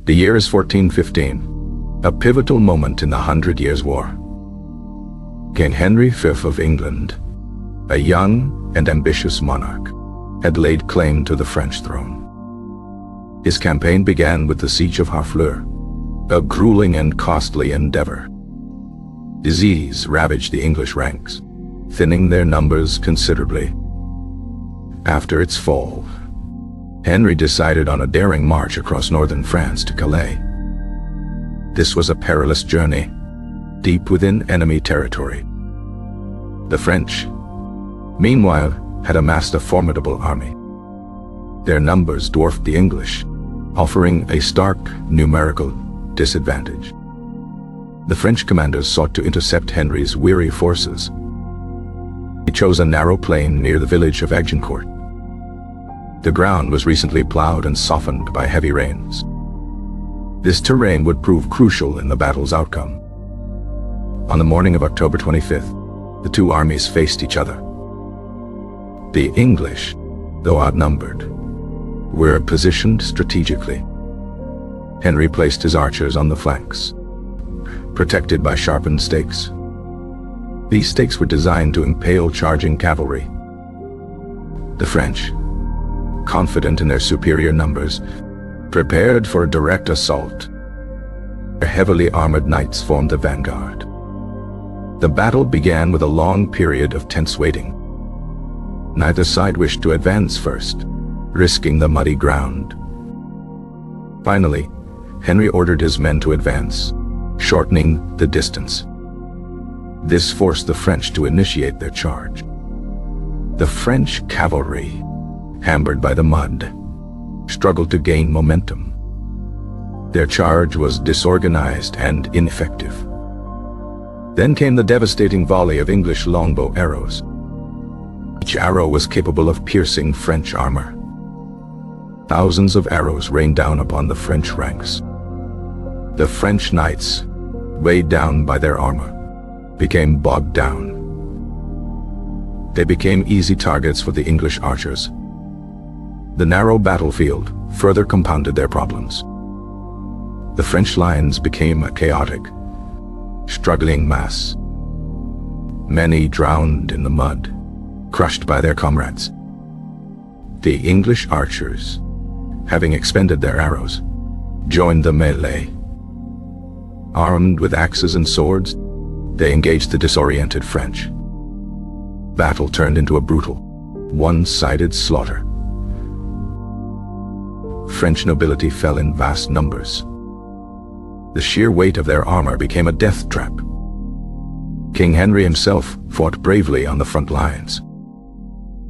The year is 1415, a pivotal moment in the 100 Years' War. King Henry V of England, a young and ambitious monarch, had laid claim to the French throne. His campaign began with the siege of Harfleur, a grueling and costly endeavor. Disease ravaged the English ranks, thinning their numbers considerably. After its fall, Henry decided on a daring march across northern France to Calais. This was a perilous journey, deep within enemy territory. The French, meanwhile, had amassed a formidable army. Their numbers dwarfed the English, offering a stark numerical disadvantage. The French commanders sought to intercept Henry's weary forces. He chose a narrow plain near the village of Agincourt. The ground was recently plowed and softened by heavy rains. This terrain would prove crucial in the battle's outcome. On the morning of October 25th, the two armies faced each other. The English, though outnumbered, were positioned strategically. Henry placed his archers on the flanks, protected by sharpened stakes. These stakes were designed to impale charging cavalry. The French, confident in their superior numbers, prepared for a direct assault. Their heavily armored knights formed the vanguard. The battle began with a long period of tense waiting. Neither side wished to advance first, risking the muddy ground. Finally, Henry ordered his men to advance, shortening the distance. This forced the French to initiate their charge. The French cavalry, hampered by the mud, struggled to gain momentum. Their charge was disorganized and ineffective. Then came the devastating volley of English longbow arrows. Each arrow was capable of piercing French armor. Thousands of arrows rained down upon the French ranks. The French knights, weighed down by their armor, became bogged down. They became easy targets for the English archers. The narrow battlefield further compounded their problems. The French lines became a chaotic, struggling mass. Many drowned in the mud, crushed by their comrades. The English archers, having expended their arrows, joined the melee. Armed with axes and swords, they engaged the disoriented French. Battle turned into a brutal, one-sided slaughter. French nobility fell in vast numbers. The sheer weight of their armor became a death trap. King Henry himself fought bravely on the front lines.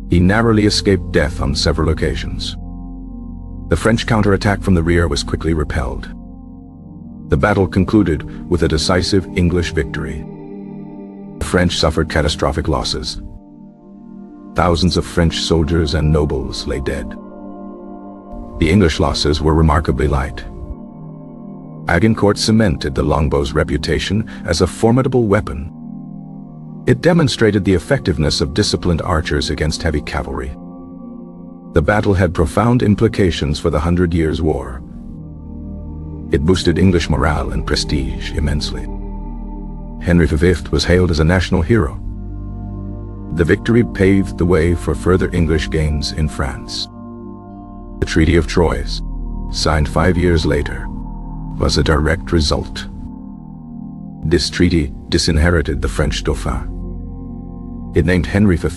He narrowly escaped death on several occasions. The French counterattack from the rear was quickly repelled. The battle concluded with a decisive English victory. The French suffered catastrophic losses. Thousands of French soldiers and nobles lay dead. The English losses were remarkably light. Agincourt cemented the longbow's reputation as a formidable weapon. It demonstrated the effectiveness of disciplined archers against heavy cavalry. The battle had profound implications for the 100 Years' War. It boosted English morale and prestige immensely. Henry V was hailed as a national hero. The victory paved the way for further English gains in France. The Treaty of Troyes, signed 5 years later, was a direct result. This treaty disinherited the French Dauphin. It named Henry V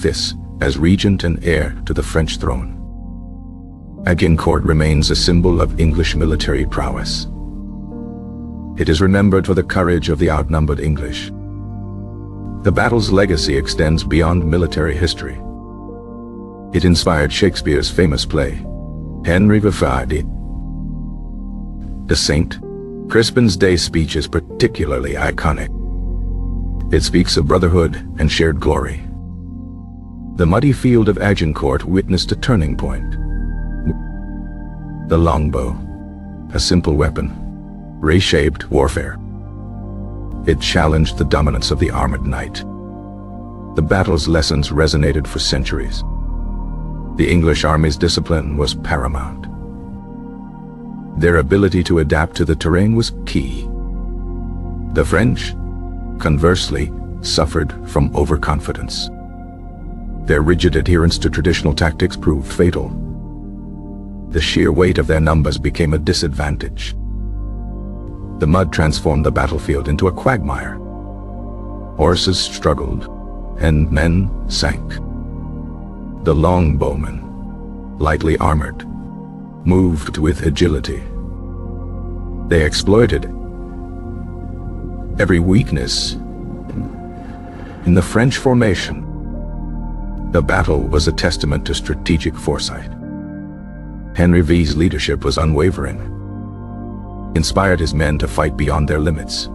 as regent and heir to the French throne. Agincourt remains a symbol of English military prowess. It is remembered for the courage of the outnumbered English. The battle's legacy extends beyond military history. It inspired Shakespeare's famous play, Henry V. The Saint. Crispin's Day speech is particularly iconic. It speaks of brotherhood and shared glory. The muddy field of Agincourt witnessed a turning point. The longbow, a simple weapon, reshaped warfare. It challenged the dominance of the armored knight. The battle's lessons resonated for centuries. The English army's discipline was paramount. Their ability to adapt to the terrain was key. The French, conversely, suffered from overconfidence. Their rigid adherence to traditional tactics proved fatal. The sheer weight of their numbers became a disadvantage. The mud transformed the battlefield into a quagmire. Horses struggled, and men sank. The longbowmen, lightly armored, moved with agility. They exploited every weakness in the French formation. The battle was a testament to strategic foresight. Henry V's leadership was unwavering. He inspired his men to fight beyond their limits.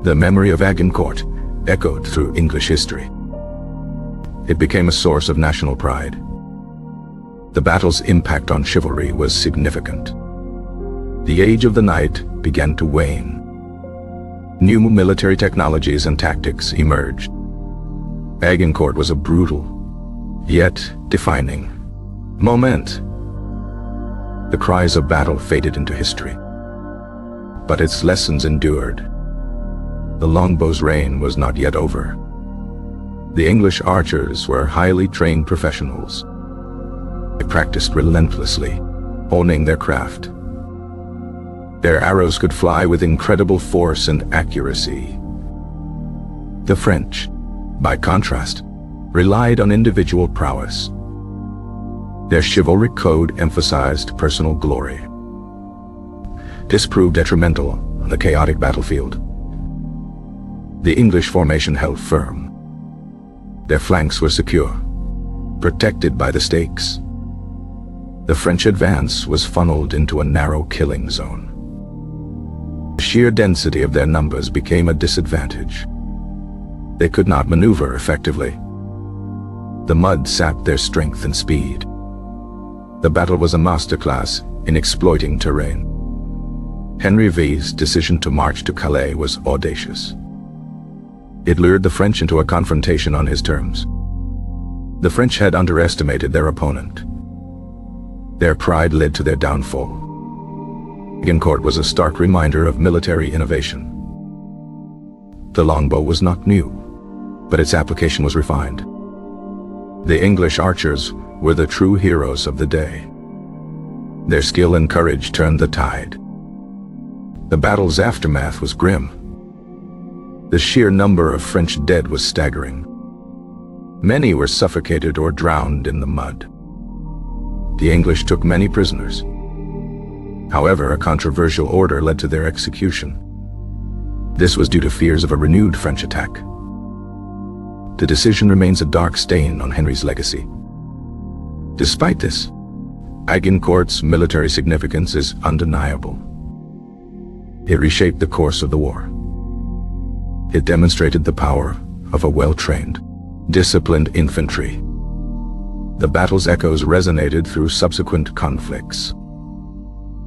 The memory of Agincourt echoed through English history. It became a source of national pride. The battle's impact on chivalry was significant. The age of the knight began to wane. New military technologies and tactics emerged. Agincourt was a brutal, yet defining moment. The cries of battle faded into history, but its lessons endured. The longbow's reign was not yet over. The English archers were highly trained professionals. They practiced relentlessly, honing their craft. Their arrows could fly with incredible force and accuracy. The French, by contrast, relied on individual prowess. Their chivalric code emphasized personal glory. This proved detrimental on the chaotic battlefield. The English formation held firm. Their flanks were secure, protected by the stakes. The French advance was funneled into a narrow killing zone. The sheer density of their numbers became a disadvantage. They could not maneuver effectively. The mud sapped their strength and speed. The battle was a masterclass in exploiting terrain. Henry V's decision to march to Calais was audacious. It lured the French into a confrontation on his terms. The French had underestimated their opponent. Their pride led to their downfall. Agincourt was a stark reminder of military innovation. The longbow was not new, but its application was refined. The English archers were the true heroes of the day. Their skill and courage turned the tide. The battle's aftermath was grim. The sheer number of French dead was staggering. Many were suffocated or drowned in the mud. The English took many prisoners. However, a controversial order led to their execution. This was due to fears of a renewed French attack. The decision remains a dark stain on Henry's legacy. Despite this, Agincourt's military significance is undeniable. It reshaped the course of the war. It demonstrated the power of a well-trained, disciplined infantry. The battle's echoes resonated through subsequent conflicts.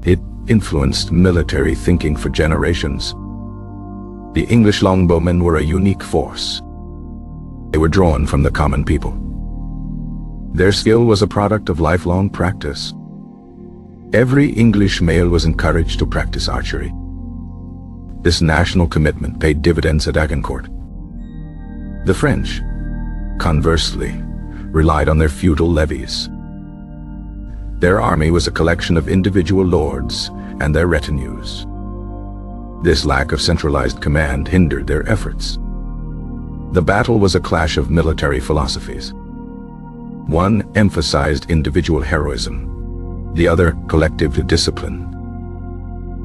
It influenced military thinking for generations. The English longbowmen were a unique force. They were drawn from the common people. Their skill was a product of lifelong practice. Every English male was encouraged to practice archery. This national commitment paid dividends at Agincourt. The French, conversely, relied on their feudal levies. Their army was a collection of individual lords and their retinues. This lack of centralized command hindered their efforts. The battle was a clash of military philosophies. One emphasized individual heroism, the other collective discipline.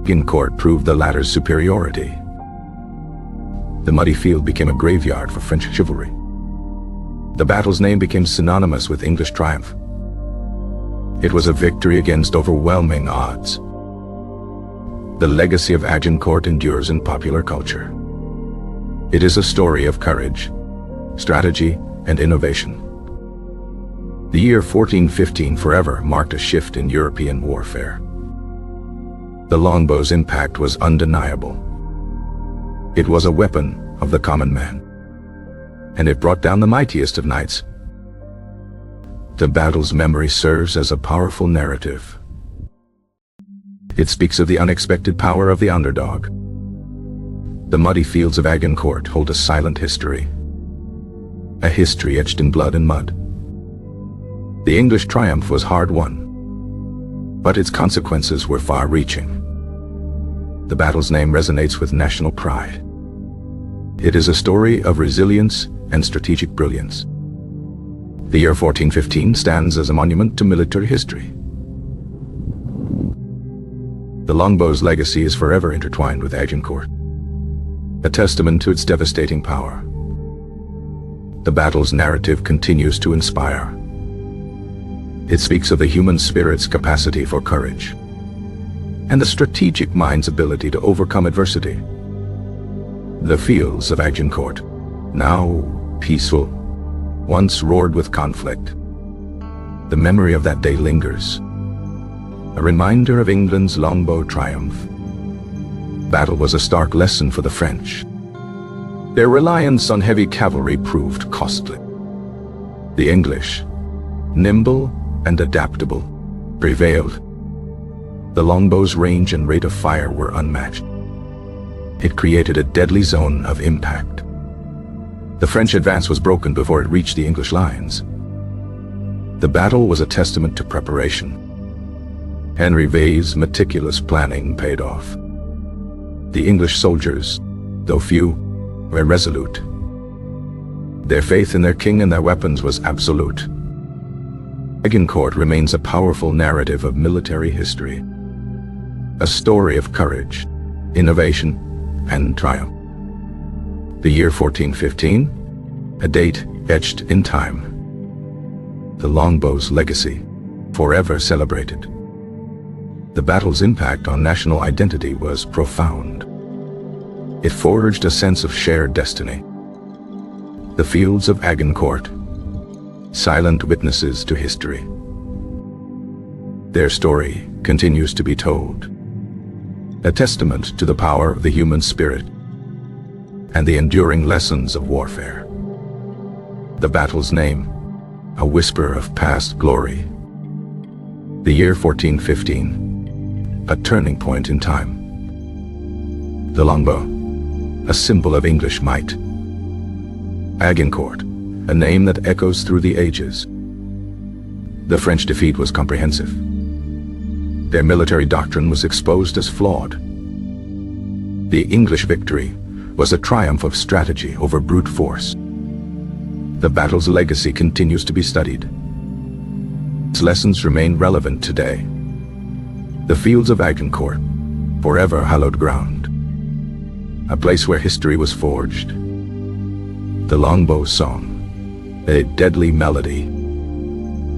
Agincourt proved the latter's superiority. The muddy field became a graveyard for French chivalry. The battle's name became synonymous with English triumph. It was a victory against overwhelming odds. The legacy of Agincourt endures in popular culture. It is a story of courage, strategy, and innovation. The year 1415 forever marked a shift in European warfare. The longbow's impact was undeniable. It was a weapon of the common man, and it brought down the mightiest of knights. The battle's memory serves as a powerful narrative. It speaks of the unexpected power of the underdog. The muddy fields of Agincourt hold a silent history, a history etched in blood and mud. The English triumph was hard-won, but its consequences were far-reaching. The battle's name resonates with national pride. It is a story of resilience and strategic brilliance. The year 1415 stands as a monument to military history. The longbow's legacy is forever intertwined with Agincourt, a testament to its devastating power. The battle's narrative continues to inspire. It speaks of the human spirit's capacity for courage and the strategic mind's ability to overcome adversity. The fields of Agincourt, now peaceful, once roared with conflict. The memory of that day lingers, a reminder of England's Longbow triumph. Battle was a stark lesson for the French. Their reliance on heavy cavalry proved costly. The English, nimble and adaptable, prevailed. The longbow's range and rate of fire were unmatched. It created a deadly zone of impact. The French advance was broken before it reached the English lines. The battle was a testament to preparation. Henry Vey's meticulous planning paid off. The English soldiers, though few, were resolute. Their faith in their king and their weapons was absolute. Agincourt remains a powerful narrative of military history, a story of courage, innovation, and triumph. The year 1415, a date etched in time. The longbow's legacy, forever celebrated. The battle's impact on national identity was profound. It forged a sense of shared destiny. The fields of Agincourt, silent witnesses to history. Their story continues to be told, a testament to the power of the human spirit and the enduring lessons of warfare. The battle's name, a whisper of past glory. The year 1415, a turning point in time. The longbow, a symbol of English might. Agincourt, a name that echoes through the ages. The French defeat was comprehensive. Their military doctrine was exposed as flawed. The English victory was a triumph of strategy over brute force. The battle's legacy continues to be studied. Its lessons remain relevant today. The fields of Agincourt, forever hallowed ground, a place where history was forged. The longbow song, a deadly melody.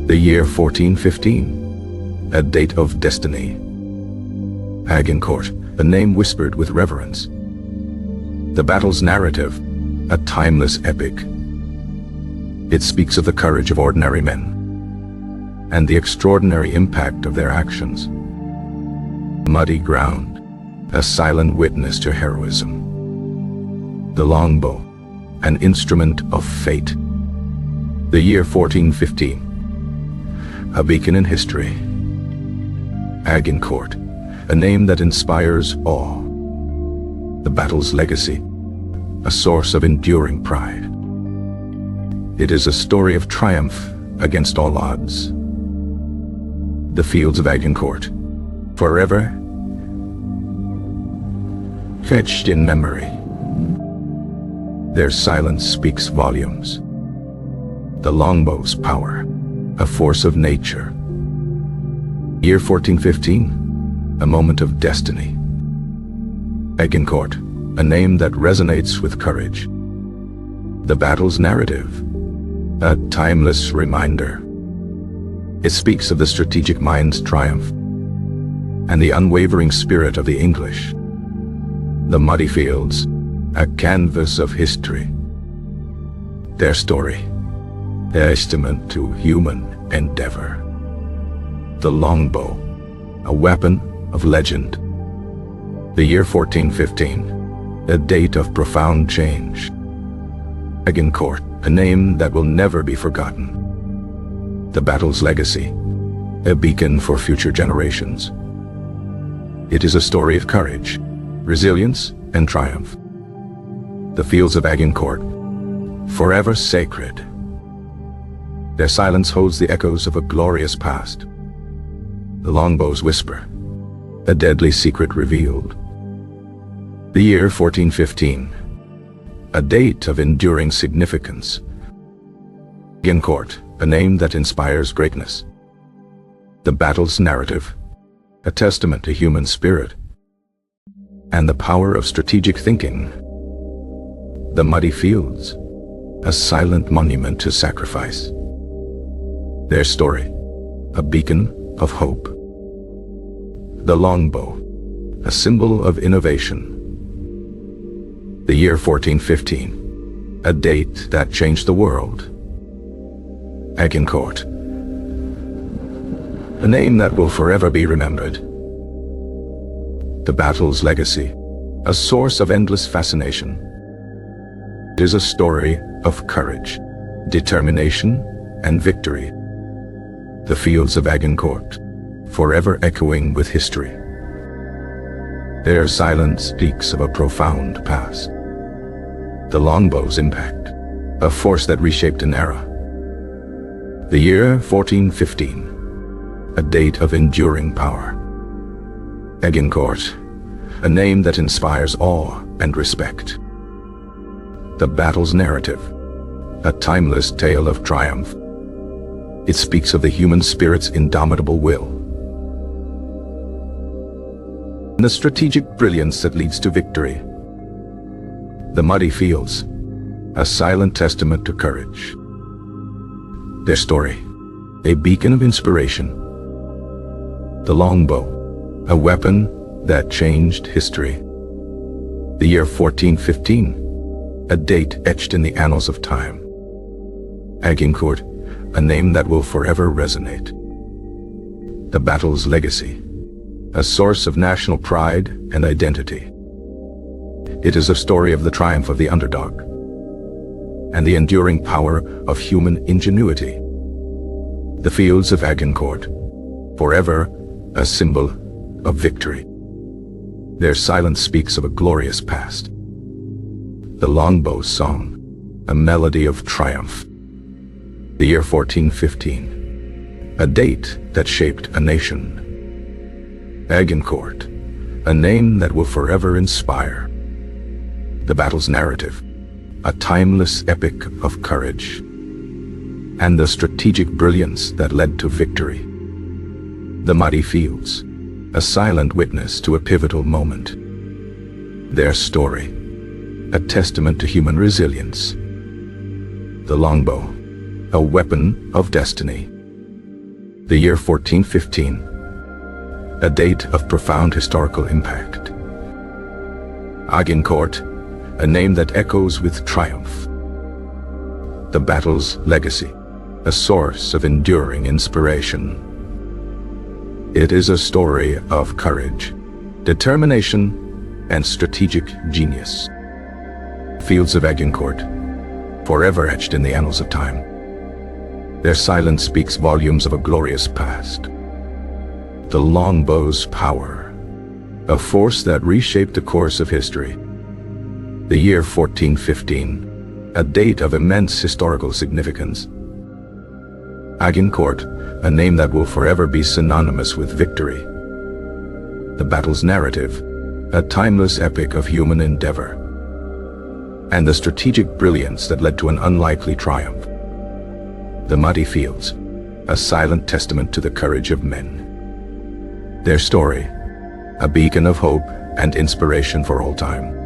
The year 1415, a date of destiny. Agincourt, a name whispered with reverence. The battle's narrative, a timeless epic. It speaks of the courage of ordinary men and the extraordinary impact of their actions. Muddy ground, a silent witness to heroism. The longbow, an instrument of fate. The year 1415, a beacon in history. Agincourt, a name that inspires awe. The battle's legacy, a source of enduring pride. It is a story of triumph against all odds. The fields of Agincourt, forever etched in memory. Their silence speaks volumes. The longbow's power, a force of nature. Year 1415, a moment of destiny. Agincourt, a name that resonates with courage. The battle's narrative, a timeless reminder. It speaks of the strategic mind's triumph and the unwavering spirit of the English. The muddy fields, a canvas of history. Their story, a testament to human endeavor. The longbow, a weapon of legend. The year 1415, a date of profound change. Agincourt, a name that will never be forgotten. The battle's legacy, a beacon for future generations. It is a story of courage, resilience, and triumph. The fields of Agincourt, forever sacred. Their silence holds the echoes of a glorious past. The longbow's whisper, a deadly secret revealed. The year 1415, a date of enduring significance. Agincourt, a name that inspires greatness. The battle's narrative, a testament to human spirit and the power of strategic thinking. The muddy fields, a silent monument to sacrifice. Their story, a beacon of hope. The longbow, a symbol of innovation. The year 1415, a date that changed the world. Agincourt, a name that will forever be remembered. The battle's legacy, a source of endless fascination. It is a story of courage, determination, and victory. The fields of Agincourt, forever echoing with history. Their silence speaks of a profound past. The longbow's impact, a force that reshaped an era. The year 1415, a date of enduring power. Agincourt, a name that inspires awe and respect. The battle's narrative, a timeless tale of triumph. It speaks of the human spirit's indomitable will and the strategic brilliance that leads to victory. The muddy fields, a silent testament to courage. Their story, a beacon of inspiration. The longbow, a weapon that changed history. The year 1415, a date etched in the annals of time. Agincourt, a name that will forever resonate. The battle's legacy, a source of national pride and identity. It is a story of the triumph of the underdog and the enduring power of human ingenuity. The fields of Agincourt, forever a symbol of victory. Their silence speaks of a glorious past. The longbow's song, a melody of triumph. The year 1415, a date that shaped a nation. Agincourt, a name that will forever inspire. The battle's narrative, a timeless epic of courage and the strategic brilliance that led to victory. The muddy fields, a silent witness to a pivotal moment. Their story, a testament to human resilience. The longbow, a weapon of destiny. The year 1415, a date of profound historical impact. Agincourt, a name that echoes with triumph. The battle's legacy, a source of enduring inspiration. It is a story of courage, determination, and strategic genius. Fields of Agincourt, forever etched in the annals of time. Their silence speaks volumes of a glorious past. The longbow's power, a force that reshaped the course of history. The year 1415, a date of immense historical significance. Agincourt, a name that will forever be synonymous with victory. The battle's narrative, a timeless epic of human endeavor and the strategic brilliance that led to an unlikely triumph. The muddy fields, a silent testament to the courage of men. Their story, a beacon of hope and inspiration for all time.